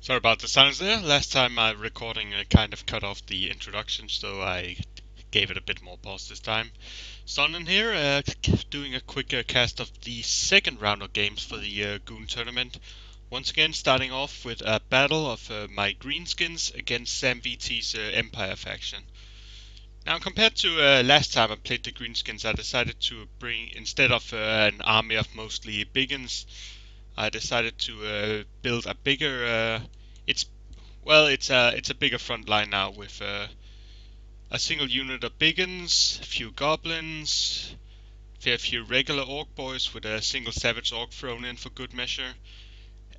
Sorry about the silence there. Last time my recording kind of cut off the introduction, so I gave it a bit more pause this time. Zonin here, doing a quick cast of the second round of games for the Goon tournament. Once again, starting off with a battle of my greenskins against Sammvt's Empire faction. Now, compared to last time I played the greenskins, I decided to bring, instead of an army of mostly biggins, I decided to build a bigger. It's it's a bigger front line now with a single unit of biggins, a few goblins, a few regular orc boys with a single savage orc thrown in for good measure,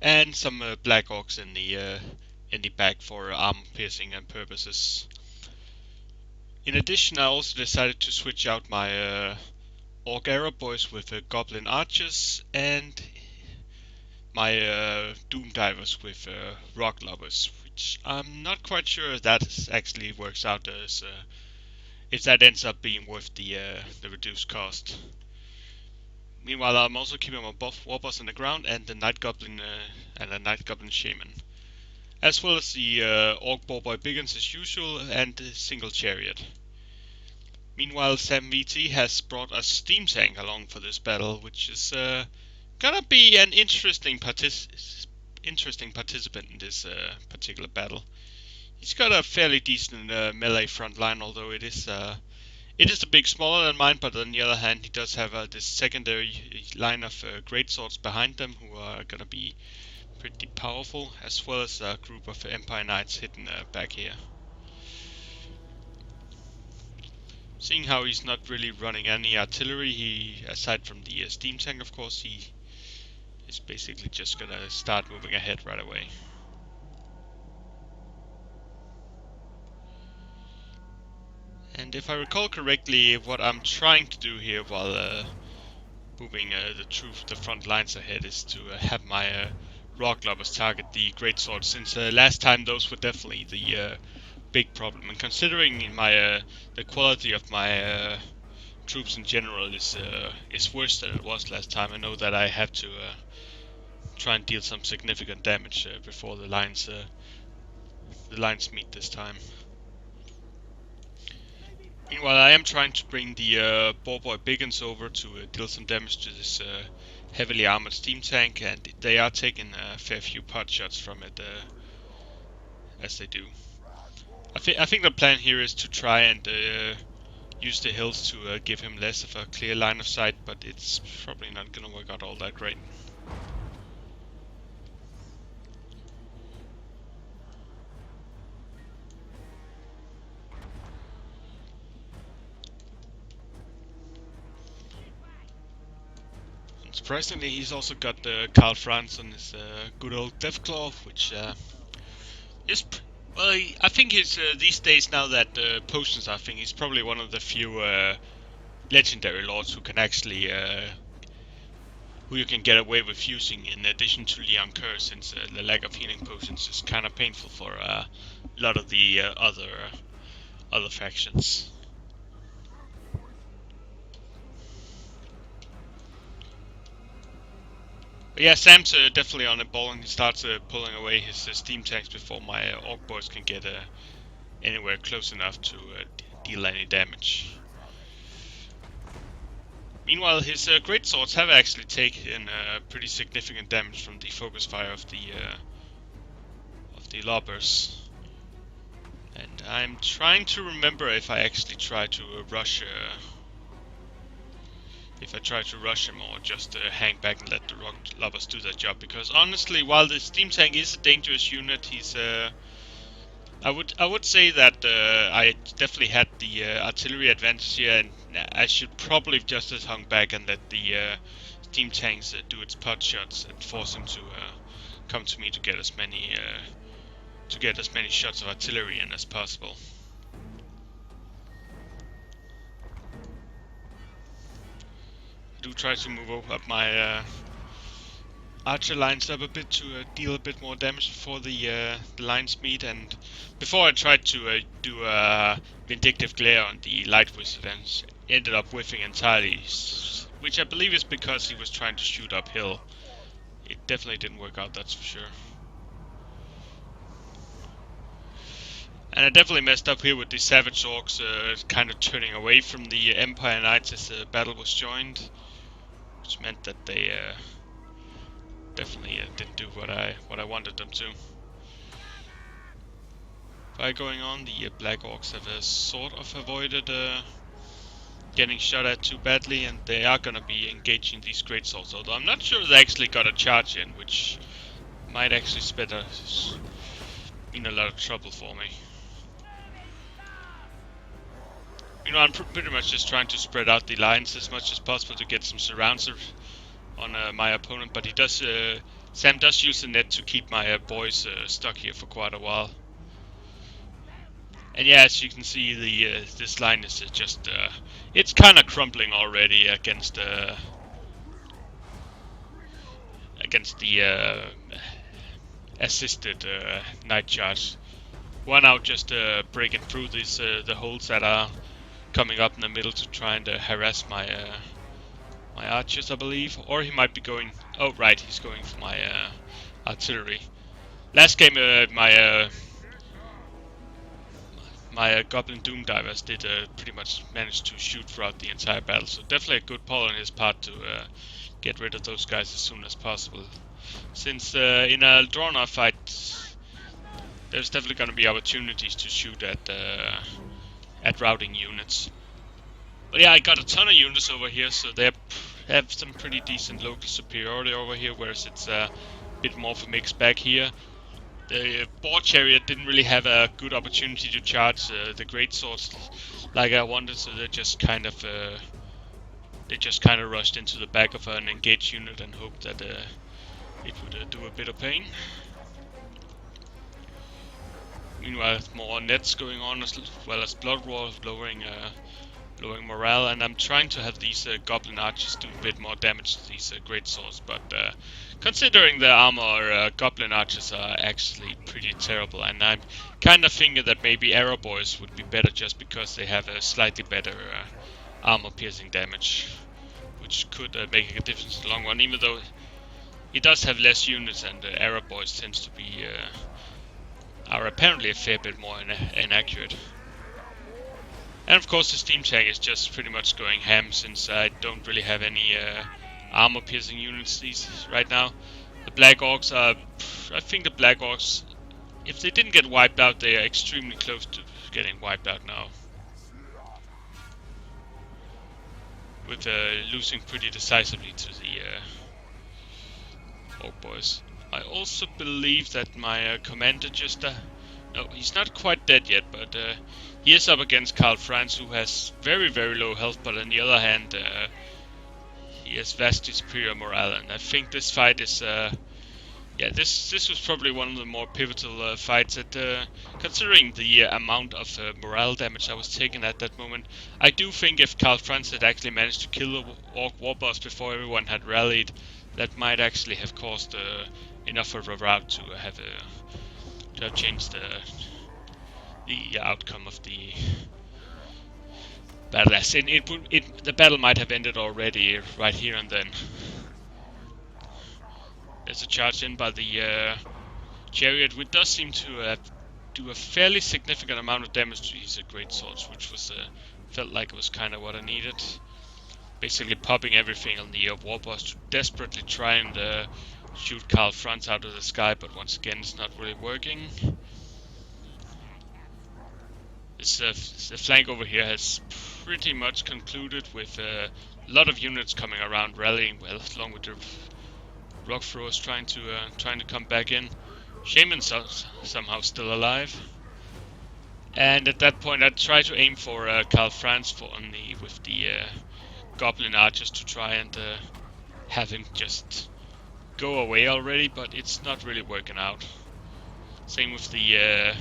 and some black orcs in the back for armor piercing and purposes. In addition, I also decided to switch out my orc arrow boys with goblin archers and my Doom Divers with Rock Lovers, which I'm not quite sure if that actually works out as if that ends up being worth the reduced cost. Meanwhile, I'm also keeping my buff Warboss on the ground and the Night Goblin and the Night Goblin Shaman, as well as the Orc Boarboy Biggins as usual and the single Chariot. Meanwhile, Sammvt has brought a steam tank along for this battle, which is gonna be an interesting participant in this particular battle. He's got a fairly decent melee front line, although it is a bit smaller than mine. But on the other hand, he does have this secondary line of greatswords behind them, who are gonna be pretty powerful, as well as a group of Empire Knights hidden back here. Seeing how he's not really running any artillery, he, aside from the steam tank, of course, he is basically just gonna start moving ahead right away. And if I recall correctly, what I'm trying to do here while moving the front lines ahead is to have my rock lovers target the greatswords, since last time those were definitely the big problem. And considering my the quality of my troops in general is worse than it was last time, I know that I have to try and deal some significant damage before the lines meet this time. Meanwhile, I am trying to bring the Boarboy Biggins over to deal some damage to this heavily armored steam tank, and they are taking a fair few pot shots from it as they do. I think the plan here is to try and use the hills to give him less of a clear line of sight, but it's probably not gonna work out all that great. Surprisingly, he's also got Karl Franz on his good old Deathclaw, which is well. I think he's these days, now that potions are a thing, he's probably one of the few legendary lords who can actually who you can get away with using in addition to Leon Kerr, since the lack of healing potions is kind of painful for a lot of the other factions. But yeah, Sam's definitely on the ball, and he starts pulling away his steam tanks before my orc boys can get anywhere close enough to deal any damage. Meanwhile, his greatswords have actually taken pretty significant damage from the focus fire of the lobbers. And I'm trying to remember if I actually try to rush him, or just hang back and let the rock lovers do their job. Because honestly, while the steam tank is a dangerous unit, he's I would say that I definitely had the artillery advantage here, and I should probably just have hung back and let the steam tanks do its pot shots and force him to come to me to get as many shots of artillery in as possible. I do try to move up my archer lines up a bit to deal a bit more damage before the lines meet, and before I tried to do a vindictive glare on the light wizard and ended up whiffing entirely, which I believe is because he was trying to shoot uphill. It definitely didn't work out, that's for sure. And I definitely messed up here with the Savage Orcs kind of turning away from the Empire Knights as the battle was joined, which meant that they definitely didn't do what I wanted them to. By going on, the Black Orcs have sort of avoided getting shot at too badly, and they are gonna be engaging these great swords. Although I'm not sure they actually got a charge in, which might actually been a lot of trouble for me. You know, I'm pretty much just trying to spread out the lines as much as possible to get some surrounds on my opponent, but he does. Sam does use the net to keep my boys stuck here for quite a while. And yeah, as you can see, the this line is just it's kind of crumbling already against the assisted night charge. We're now just breaking through these the holes that are coming up in the middle to try and harass my my archers, I believe. Or he might be going. Oh right, he's going for my artillery. Last game, my Goblin Doom Divers did pretty much manage to shoot throughout the entire battle, so definitely a good pull on his part to get rid of those guys as soon as possible. Since in a drawn-out fight, there's definitely going to be opportunities to shoot at routing units. But yeah, I got a ton of units over here, so they have some pretty decent local superiority over here, whereas it's a bit more of a mixed bag here. The Boar Chariot didn't really have a good opportunity to charge the great swords like I wanted, so they just kind of rushed into the back of an engaged unit and hoped that it would do a bit of pain. Meanwhile, more nets going on as well as Blood Roar lowering morale, and I'm trying to have these Goblin Archers do a bit more damage to these great swords, but considering the armor, Goblin Archers are actually pretty terrible, and I'm kind of thinking that maybe Arrow Boys would be better just because they have a slightly better armor-piercing damage, which could make a difference in the long run, even though he does have less units, and Arrow Boys tends to be are apparently a fair bit more inaccurate. And of course the Steam Tank is just pretty much going ham, since I don't really have any armor-piercing units right now. The Black Orcs are... I think the Black Orcs, if they didn't get wiped out, they are extremely close to getting wiped out now. With losing pretty decisively to the Orc Boys. I also believe that my commander just... no, he's not quite dead yet, but he is up against Karl Franz, who has very, very low health, but on the other hand, he has vastly superior morale, and I think this fight is... yeah, this was probably one of the more pivotal fights, considering the amount of morale damage I was taking at that moment. I do think if Karl Franz had actually managed to kill the Orc War Boss before everyone had rallied, that might actually have caused enough of a rout to have changed the outcome of the battle. As in, the battle might have ended already right here and then. There's a charge in by the chariot, which does seem to do a fairly significant amount of damage to these great swords, which was felt like it was kind of what I needed. Basically popping everything on the war boss to desperately try and shoot Karl Franz out of the sky, but once again it's not really working. The flank over here has pretty much concluded, with a lot of units coming around rallying, well, along with the rock throwers trying to come back in. Shaman's somehow still alive. And at that point I try to aim for Karl Franz with the Goblin Archers to try and have him just go away already, but it's not really working out. Same with the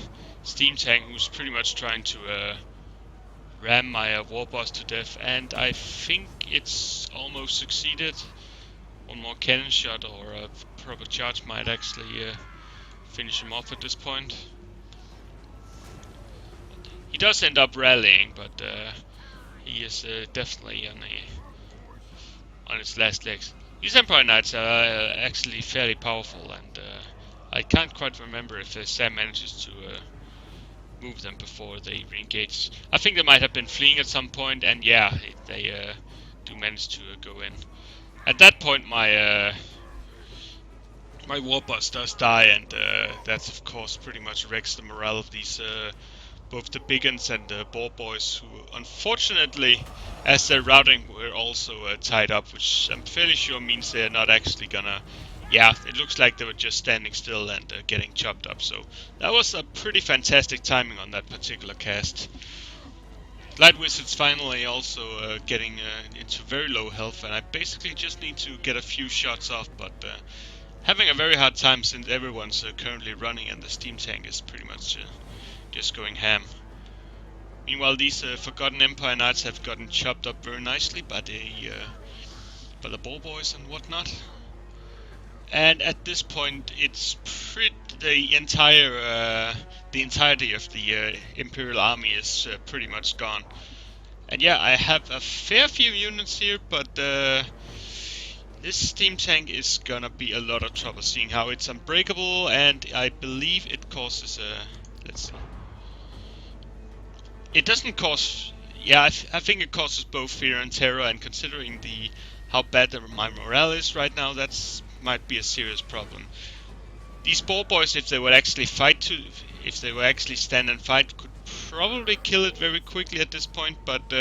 Steam Tank, who's pretty much trying to ram my war boss to death, and I think it's almost succeeded. One more cannon shot or a proper charge might actually finish him off at this point. He does end up rallying, but he is definitely on his last legs. These Empire Knights are actually fairly powerful, and I can't quite remember if Sam manages to move them before they re-engage. I think they might have been fleeing at some point, and yeah, they do manage to go in. At that point, my war boss does die, and that's of course pretty much wrecks the morale of these both the Biggins and the Boar Boys, who unfortunately, as their routing were also tied up, which I'm fairly sure means they're not actually gonna. Yeah, it looks like they were just standing still and getting chopped up. So that was a pretty fantastic timing on that particular cast. Light Wizard's finally also getting into very low health, and I basically just need to get a few shots off, but having a very hard time since everyone's currently running and the steam tank is pretty much just going ham. Meanwhile, these Forgotten Empire Knights have gotten chopped up very nicely by the Boar Boys and whatnot. And at this point, it's the entirety of the Imperial Army is pretty much gone. And yeah, I have a fair few units here, but this steam tank is gonna be a lot of trouble, seeing how it's unbreakable, and I believe it causes let's see. It doesn't cause. Yeah, I think it causes both fear and terror, and considering how bad my morale is right now, that's might be a serious problem. These Boar Boys, if they would actually if they would actually stand and fight, could probably kill it very quickly at this point, but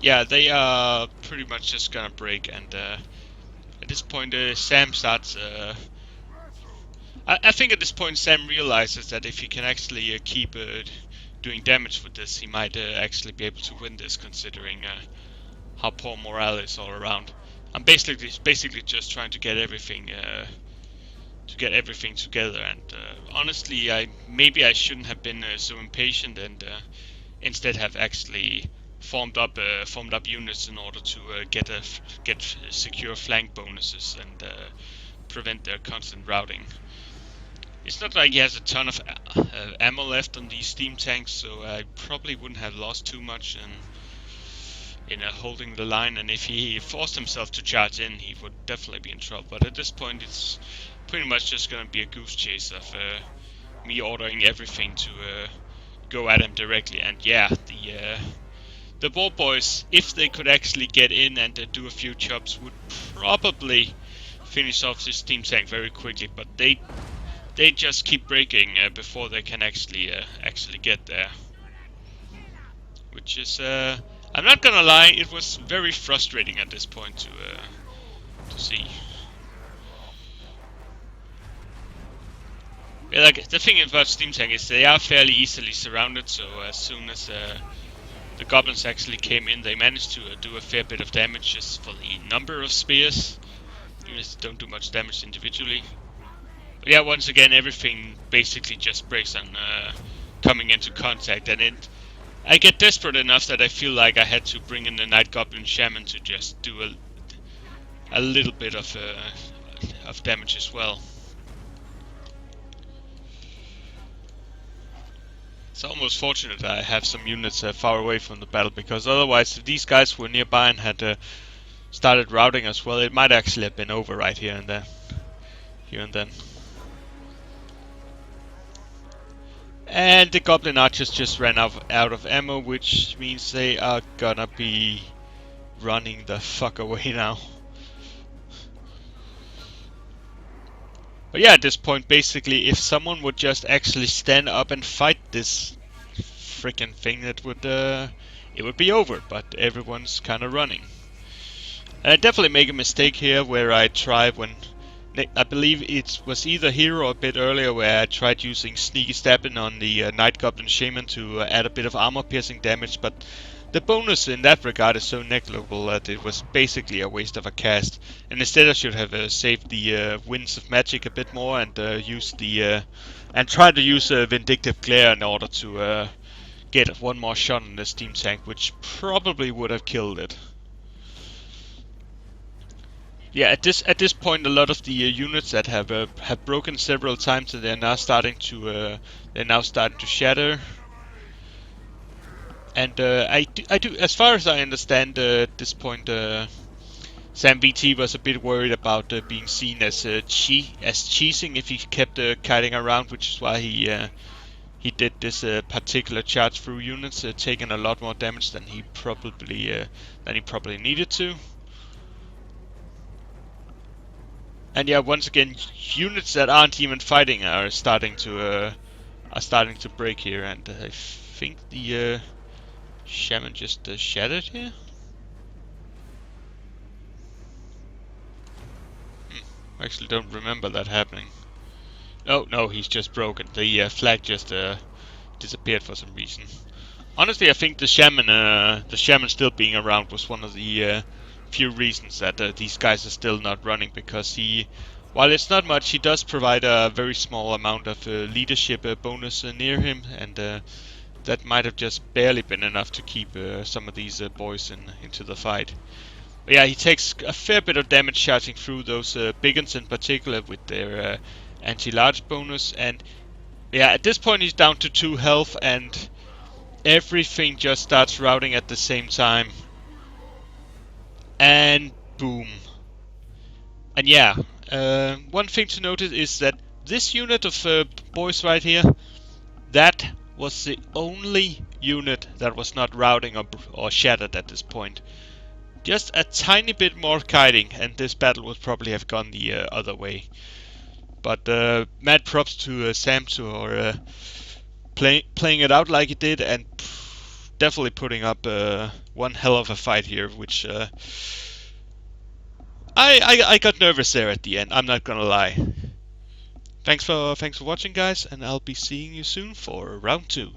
yeah, they are pretty much just gonna break, and at this point Sam starts I think at this point Sam realizes that if he can actually keep doing damage with this, he might actually be able to win this, considering how poor morale is all around. I'm basically just trying to get everything together, and honestly, maybe I shouldn't have been so impatient, and instead have actually formed up units in order to get secure flank bonuses and prevent their constant routing. It's not like he has a ton of ammo left on these steam tanks, so I probably wouldn't have lost too much in holding the line, and if he forced himself to charge in, he would definitely be in trouble. But at this point, it's pretty much just gonna be a goose chase of me ordering everything to go at him directly. And yeah, the Boar Boys, if they could actually get in and do a few chops, would probably finish off this steam tank very quickly, but they just keep breaking before they can actually get there, which is I'm not gonna lie, it was very frustrating at this point to see. Yeah, like, the thing about steam tank is they are fairly easily surrounded, so as soon as the goblins actually came in, they managed to do a fair bit of damage just for the number of spears. Units don't do much damage individually. But yeah, once again, everything basically just breaks on coming into contact, and I get desperate enough that I feel like I had to bring in the Night Goblin Shaman to just do a little bit of damage as well. It's almost fortunate that I have some units far away from the battle, because otherwise, if these guys were nearby and had started routing as well, it might actually have been over right here and then. And the Goblin Archers just ran out of ammo, which means they are gonna be running the fuck away now. But yeah, at this point, basically, if someone would just actually stand up and fight this freaking thing, it would be over. But everyone's kind of running. And I definitely make a mistake here where I try I believe it was either here or a bit earlier where I tried using Sneaky Stabbing on the Night Goblin Shaman to add a bit of armor piercing damage, but the bonus in that regard is so negligible that it was basically a waste of a cast. And instead I should have saved the Winds of Magic a bit more and tried to use Vindictive Glare in order to get one more shot on the steam tank, which probably would have killed it. Yeah, at this point, a lot of the units that have broken several times, and they're now starting to shatter. And I do, as far as I understand, at this point, Sammvt was a bit worried about being seen as cheesing if he kept kiting around, which is why he he did this particular charge through units, taking a lot more damage than he probably needed to. And yeah, once again, units that aren't even fighting are starting to break here, and I think the shaman just shattered here. I actually don't remember that happening. Oh no, he's just broken. The flag just disappeared for some reason. Honestly, I think the shaman still being around was one of the few reasons that these guys are still not running, because while it's not much, he does provide a very small amount of leadership bonus near him, and that might have just barely been enough to keep some of these boys into the fight. But yeah, he takes a fair bit of damage charging through those big ones in particular with their anti-large bonus, and yeah, at this point he's down to 2 health, and everything just starts routing at the same time. And boom. And yeah, one thing to notice is that this unit of boys right here, that was the only unit that was not routing or shattered at this point. Just a tiny bit more kiting, and this battle would probably have gone the other way. But mad props to Sammvt for playing it out like he did, and definitely putting up one hell of a fight here, which I got nervous there at the end. I'm not gonna lie. Thanks for watching, guys, and I'll be seeing you soon for round 2.